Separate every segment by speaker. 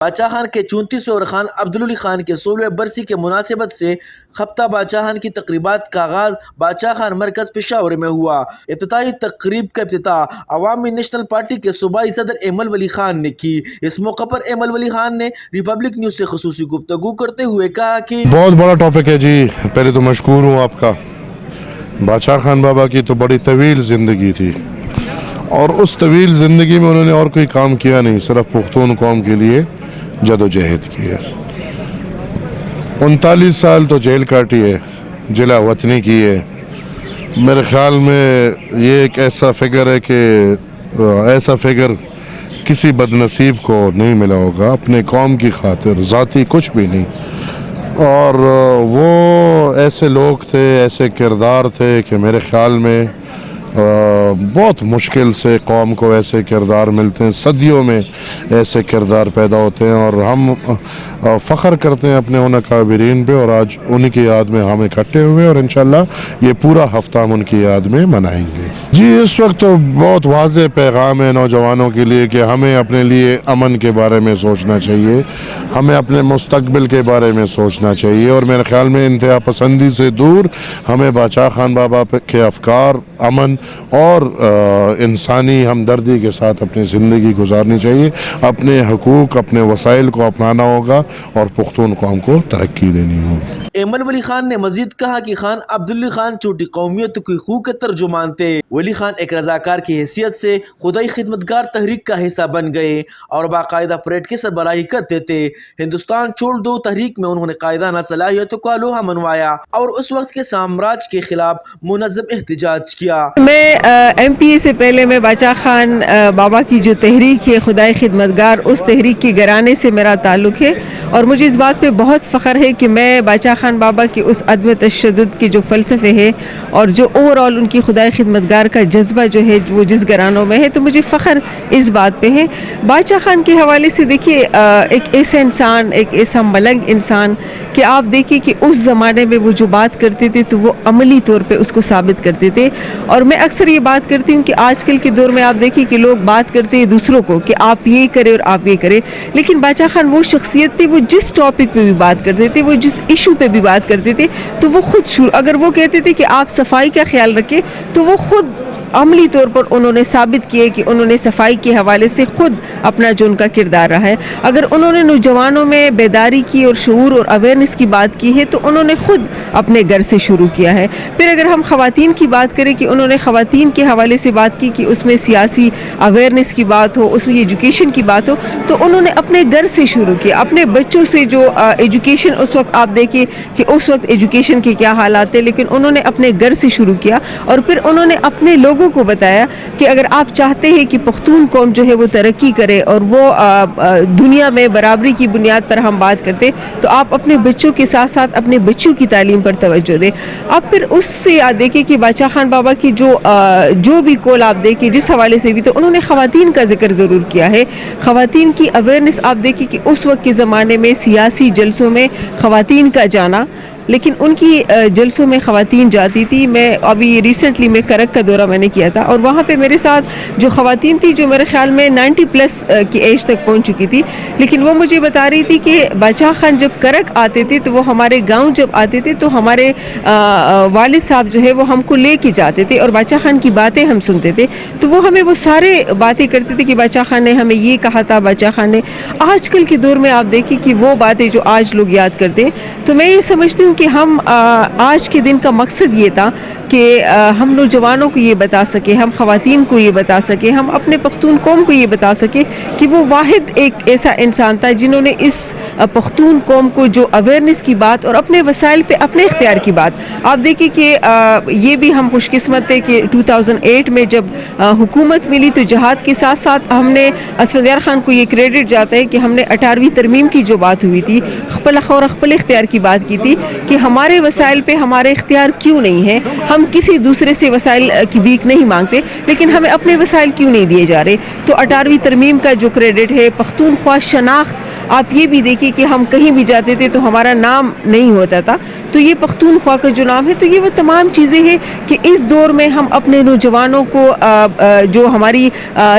Speaker 1: باچا خان کے 34 اور خان عبدالعلی خان کے 16 برسی کے مناسبت سے خفتہ باچا خان کی تقریبات کا آغاز باچا خان مرکز پشاور میں ہوا۔ افتتاحی تقریب کا افتتاح عوامی نیشنل پارٹی کے صوبائی صدر ایمل ولی خان نے کی۔ اس موقع پر ایمل ولی خان نے ریپبلک نیوز سے خصوصی گفتگو کرتے ہوئے کہا کہ
Speaker 2: بہت بڑا ٹاپک ہے جی، پہلے تو مشکور ہوں آپ کا۔ باچا خان بابا کی تو بڑی طویل زندگی تھی اور اس طویل زندگی میں انہوں نے اور کوئی کام کیا نہیں، صرف پختون قوم کے لیے جد و جہد کی ہے۔ 39 سال تو جیل کاٹی ہے، جلا وطنی کی ہے۔ میرے خیال میں یہ ایک ایسا فگر ہے کہ ایسا فگر کسی بد نصیب کو نہیں ملا ہوگا، اپنے قوم کی خاطر، ذاتی کچھ بھی نہیں۔ اور وہ ایسے لوگ تھے، ایسے کردار تھے کہ میرے خیال میں بہت مشکل سے قوم کو ایسے کردار ملتے ہیں، صدیوں میں ایسے کردار پیدا ہوتے ہیں، اور ہم فخر کرتے ہیں اپنے ان اکابرین پہ، اور آج ان کی یاد میں ہم اکٹھے ہوئے اور انشاءاللہ یہ پورا ہفتہ ہم ان کی یاد میں منائیں گے۔ جی اس وقت تو بہت واضح پیغام ہے نوجوانوں کے لیے کہ ہمیں اپنے لیے امن کے بارے میں سوچنا چاہیے، ہمیں اپنے مستقبل کے بارے میں سوچنا چاہیے، اور میرے خیال میں انتہا پسندی سے دور ہمیں باچا خان بابا کے افکار، امن اور انسانی ہمدردی کے ساتھ اپنی زندگی گزارنی چاہیے، اپنے حقوق، اپنے وسائل کو اپنانا ہوگا اور پختون قوم کو ترقی دینی ہوگی۔
Speaker 1: ایمل ولی خان نے مزید کہا کہ خان عبدالعلی خان چھوٹی قومیت کے حقوق کے ترجمان تھے۔ ولی خان ایک رضاکار کی حیثیت سے خدائی خدمتگار تحریک کا حصہ بن گئے اور باقاعدہ پریڈ کی سربراہی کرتے تھے۔ ہندوستان چھوڑ دو تحریک میں انہوں نے قائدانہ صلاحیتوں کا لوہا منوایا اور اس وقت کے سامراج کے خلاف منظم احتجاج کیا۔
Speaker 3: میں ایم پی اے سے پہلے میں باچا خان بابا کی جو تحریک ہے خدائی خدمتگار، اس تحریک کے گھرانے سے میرا تعلق ہے، اور مجھے اس بات پہ بہت فخر ہے کہ میں باچا خان بابا کے اس عدم تشدد کے جو فلسفے ہے اور جو اوور آل ان کی خدائی خدمتگار کا جذبہ جو ہے وہ جس گھرانوں میں ہے، تو مجھے فخر اس بات پہ ہے۔ باچا خان کے حوالے سے دیکھیے، ایک ایسا انسان، ایک ایسا ملنگ انسان کہ آپ دیکھیے کہ اس زمانے میں وہ جو بات کرتے تھے تو وہ عملی طور پہ اس کو ثابت کرتے تھے۔ اور میں اکثر یہ بات کرتی ہوں کہ آج کل کے دور میں آپ دیکھیں کہ لوگ بات کرتے ہیں دوسروں کو کہ آپ یہ کریں اور آپ یہ کریں، لیکن باچا خان وہ شخصیت تھی، وہ جس ٹاپک پہ بھی بات کرتے تھے، وہ جس ایشو پہ بھی بات کرتے تھے تو وہ خود اگر وہ کہتے تھے کہ آپ صفائی کا خیال رکھیں تو وہ خود عملی طور پر انہوں نے ثابت کیے کہ انہوں نے صفائی کے حوالے سے خود اپنا جو ان کا کردار رہا ہے۔ اگر انہوں نے نوجوانوں میں بیداری کی اور شعور اور اویئرنیس کی بات کی ہے تو انہوں نے خود اپنے گھر سے شروع کیا ہے۔ پھر اگر ہم خواتین کی بات کریں کہ انہوں نے خواتین کے حوالے سے بات کی کہ اس میں سیاسی اویئرنیس کی بات ہو، اس میں ایجوکیشن کی بات ہو، تو انہوں نے اپنے گھر سے شروع کیا، اپنے بچوں سے جو ایجوکیشن، اس وقت آپ دیکھیں کہ اس وقت ایجوکیشن کے کیا حالات تھے، لیکن انہوں نے اپنے گھر سے شروع کیا، اور پھر انہوں نے اپنے لوگوں کو بتایا کہ اگر آپ چاہتے ہیں کہ پختون قوم جو ہے وہ ترقی کرے اور وہ دنیا میں برابری کی بنیاد پر ہم بات کرتے، تو آپ اپنے بچوں کے ساتھ ساتھ اپنے بچوں کی تعلیم پر توجہ دیں۔ اب پھر اس سے یاد دیکھیں کہ باچا خان بابا کی جو بھی کول آپ دیکھیں جس حوالے سے بھی، تو انہوں نے خواتین کا ذکر ضرور کیا ہے۔ خواتین کی اویئرنیس آپ دیکھیں کہ اس وقت کے زمانے میں سیاسی جلسوں میں خواتین کا جانا، لیکن ان کی جلسوں میں خواتین جاتی تھی۔ میں ابھی ریسنٹلی میں کرک کا دورہ میں نے کیا تھا، اور وہاں پہ میرے ساتھ جو خواتین تھی جو میرے خیال میں 90 پلس کی ایج تک پہنچ چکی تھی، لیکن وہ مجھے بتا رہی تھی کہ باچا خان جب کرک آتے تھے تو وہ ہمارے گاؤں جب آتے تھے تو ہمارے والد صاحب جو ہے وہ ہم کو لے کے جاتے تھے اور باچا خان کی باتیں ہم سنتے تھے، تو وہ ہمیں وہ سارے باتیں کرتے تھے کہ باچا خان نے ہمیں یہ کہا تھا، باچا خان نے۔ آج کل کے دور میں آپ دیکھیں کہ وہ باتیں جو آج لوگ یاد کرتے ہیں، تو میں یہ سمجھتی ہوں کہ ہم آج کے دن کا مقصد یہ تھا کہ ہم نوجوانوں کو یہ بتا سکے، ہم خواتین کو یہ بتا سکے، ہم اپنے پختون قوم کو یہ بتا سکے کہ وہ واحد ایک ایسا انسان تھا جنہوں نے اس پختون قوم کو جو اویئرنیس کی بات اور اپنے وسائل پہ اپنے اختیار کی بات، آپ دیکھیں کہ یہ بھی ہم خوش قسمت تھے کہ 2008 میں جب حکومت ملی تو جہاد کے ساتھ ساتھ ہم نے اسفند یار خان کو یہ کریڈٹ جاتا ہے کہ ہم نے 18ویں ترمیم کی جو بات ہوئی تھی، خپل اختیار کی بات کی تھی کہ ہمارے وسائل پہ ہمارے اختیار کیوں نہیں ہے، ہم ہم کسی دوسرے سے وسائل کی بھیک نہیں مانگتے، لیکن ہمیں اپنے وسائل کیوں نہیں دیے جا رہے؟ تو 18ویں ترمیم کا جو کریڈٹ ہے، پختونخوا شناخت، آپ یہ بھی دیکھیں کہ ہم کہیں بھی جاتے تھے تو ہمارا نام نہیں ہوتا تھا، تو یہ پختونخوا کا جو نام ہے، تو یہ وہ تمام چیزیں ہیں کہ اس دور میں ہم اپنے نوجوانوں کو جو ہماری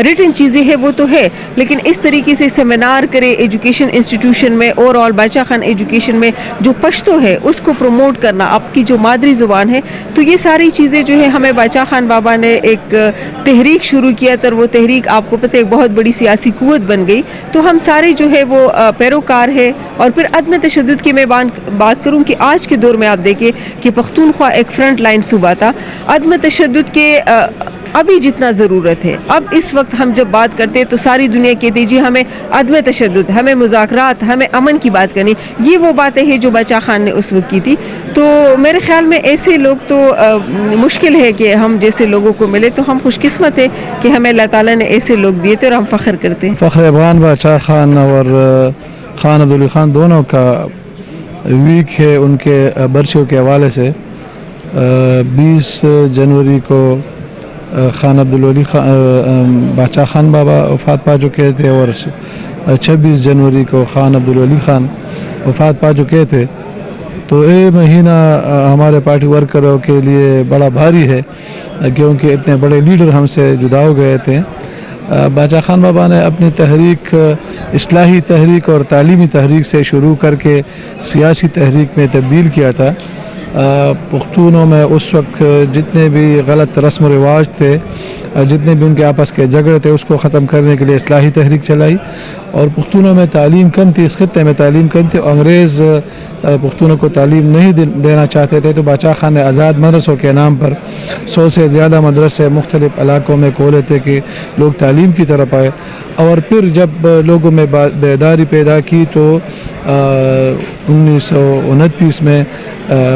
Speaker 3: ریٹن چیزیں ہیں وہ تو ہے، لیکن اس طریقے سے سیمینار کرے ایجوکیشن انسٹیٹیوشن میں، اوور آل باچا خان ایجوکیشن میں جو پشتو ہے اس کو پروموٹ کرنا، آپ کی جو مادری زبان ہے، تو یہ ساری چیزیں جو ہے ہمیں باچا خان بابا نے ایک تحریک شروع کیا تھا، وہ تحریک آپ کو پتہ ہے ایک بہت بڑی سیاسی قوت بن گئی، تو ہم سارے جو ہے وہ پیروکار ہے۔ اور پھر عدم تشدد کی میں بات کروں کہ آج کے دور میں آپ دیکھیں کہ پختونخوا ایک فرنٹ لائن صوبہ تھا، عدم تشدد کے ابھی جتنا ضرورت ہے، اب اس وقت ہم جب بات کرتے ہیں تو ساری دنیا کہتی ہے جی ہمیں عدم تشدد، ہمیں مذاکرات، ہمیں امن کی بات کرنی، یہ وہ باتیں ہیں جو باچا خان نے اس وقت کی تھی۔ تو میرے خیال میں ایسے لوگ تو مشکل ہے کہ ہم جیسے لوگوں کو ملے، تو ہم خوش قسمت ہیں کہ ہمیں اللہ تعالیٰ نے ایسے لوگ دیے تھے اور ہم فخر کرتے ہیں۔
Speaker 4: فخر افغان باچا خان اور خان عبدالعلی خان دونوں کا ویک ہے ان کے برسوں کے حوالے سے۔ 20 جنوری کو خان عبدالولی باچا خان بابا وفات پا چکے تھے، اور 26 جنوری کو خان عبدالولی خان وفات پا چکے تھے۔ تو یہ مہینہ ہمارے پارٹی ورکروں کے لیے بڑا بھاری ہے، کیونکہ اتنے بڑے لیڈر ہم سے جدا ہو گئے تھے۔ باچا خان بابا نے اپنی تحریک اصلاحی تحریک اور تعلیمی تحریک سے شروع کر کے سیاسی تحریک میں تبدیل کیا تھا۔ پختونوں میں اس وقت جتنے بھی غلط رسم و رواج تھے، جتنے بھی ان کے آپس کے جھگڑے تھے، اس کو ختم کرنے کے لیے اصلاحی تحریک چلائی۔ اور پختونوں میں تعلیم کم تھی، اس خطے میں تعلیم کم تھی، انگریز پختونوں کو تعلیم نہیں دینا چاہتے تھے، تو باچا خان نے آزاد مدرسوں کے نام پر 100 سے زیادہ مدرسے مختلف علاقوں میں کھولے تھے کہ لوگ تعلیم کی طرف آئے۔ اور پھر جب لوگوں میں بیداری پیدا کی تو 1929 میں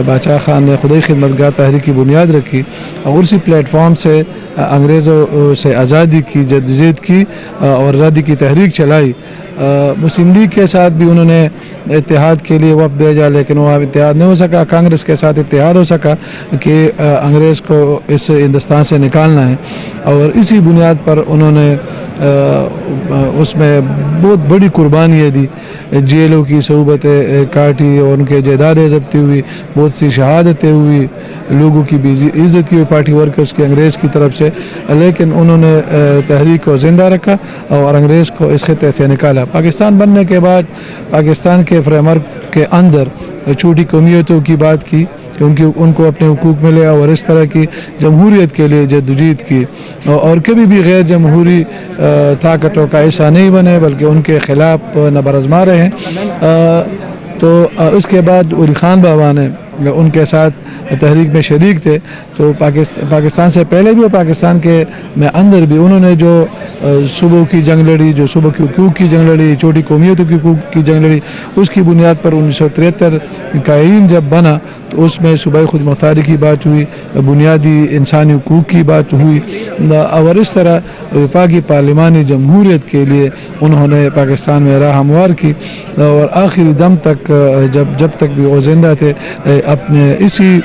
Speaker 4: باچا خان نے خدای خدمتگار تحریک کی بنیاد رکھی، اور اسی پلیٹ فارم سے انگریزوں سے آزادی کی جدوجہد کی اور آزادی کی تحریک چلائی۔ مسلم لیگ کے ساتھ بھی انہوں نے اتحاد کے لیے وفد بھیجا، لیکن وہ اتحاد نہیں ہو سکا۔ کانگریس کے ساتھ اتحاد ہو سکا کہ انگریز کو اس ہندوستان سے نکالنا ہے، اور اسی بنیاد پر انہوں نے اس میں بہت بڑی قربانیاں دی، جیلوں کی صحبتیں کاٹی اور ان کے جائیدادیں ضبطی ہوئی، بہت سی شہادتیں ہوئی، لوگوں کی بھی عزت کی ہوئی پارٹی ورکرز کی انگریز کی طرف سے، لیکن انہوں نے تحریک کو زندہ رکھا اور انگریز کو اس خطے سے نکالا۔ پاکستان بننے کے بعد پاکستان کے فریم ورک کے اندر چھوٹی قومیتوں کی بات کی کہ ان کو اپنے حقوق ملے، اور اس طرح کی جمہوریت کے لیے جدوجہد کی، اور کبھی بھی غیر جمہوری طاقتوں کا حصہ نہیں بنے بلکہ ان کے خلاف نبرآزما رہے۔ تو اس کے بعد علی خان بابا نے ان کے ساتھ تحریک میں شریک تھے، تو پاکستان سے پہلے بھی اور پاکستان کے میں اندر بھی انہوں نے جو صوبوں کی جنگ لڑی، جو صوبوں کے حقوق کی جنگ لڑی، چھوٹی قومیتوں کے حقوق کی جنگ لڑی، اس کی بنیاد پر 1973 کا آئین جب بنا تو اس میں صوبائی خود مختاری کی بات ہوئی، بنیادی انسانی حقوق کی بات ہوئی، اور اس طرح وفاقی پارلیمانی جمہوریت کے لیے انہوں نے پاکستان میں راہ ہموار کی، اور آخری دم تک جب تک بھی وہ زندہ تھے اپنے اسی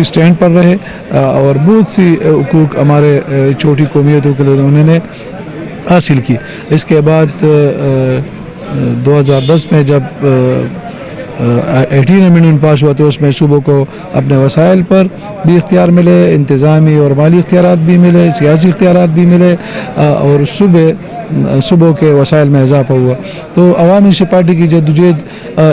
Speaker 4: سٹینڈ پر رہے، اور بہت سی حقوق ہمارے چھوٹی قومیتوں کے لیے انہوں نے حاصل کی۔ اس کے بعد 2010 میں جب 18 امینڈمنٹ پاس ہوا تو اس میں صوبوں کو اپنے وسائل پر بھی اختیار ملے، انتظامی اور مالی اختیارات بھی ملے، سیاسی اختیارات بھی ملے، اور صوبوں کے وسائل میں اضافہ ہوا۔ تو عوامی نیشنل پارٹی کی جدوجہد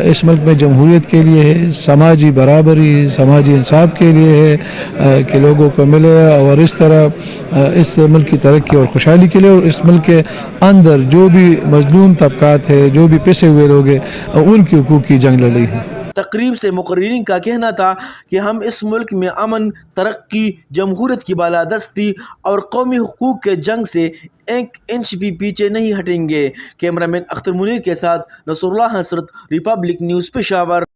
Speaker 4: اس ملک میں جمہوریت کے لیے ہے، سماجی برابری، سماجی انصاف کے لیے ہے کہ لوگوں کو ملے، اور اس طرح اس ملک کی ترقی اور خوشحالی کے لیے، اور اس ملک کے اندر جو بھی مظلوم طبقات ہے، جو بھی پسے ہوئے لوگ ہیں، ان کے حقوق کی جنگ لڑی ہے۔
Speaker 1: تقریب سے مقررین کا کہنا تھا کہ ہم اس ملک میں امن، ترقی، جمہوریت کی بالادستی اور قومی حقوق کے جنگ سے 1 انچ بھی پیچھے نہیں ہٹیں گے۔ کیمرہ مین اختر منیر کے ساتھ نصر اللہ حسرت، ریپبلک نیوز، پشاور۔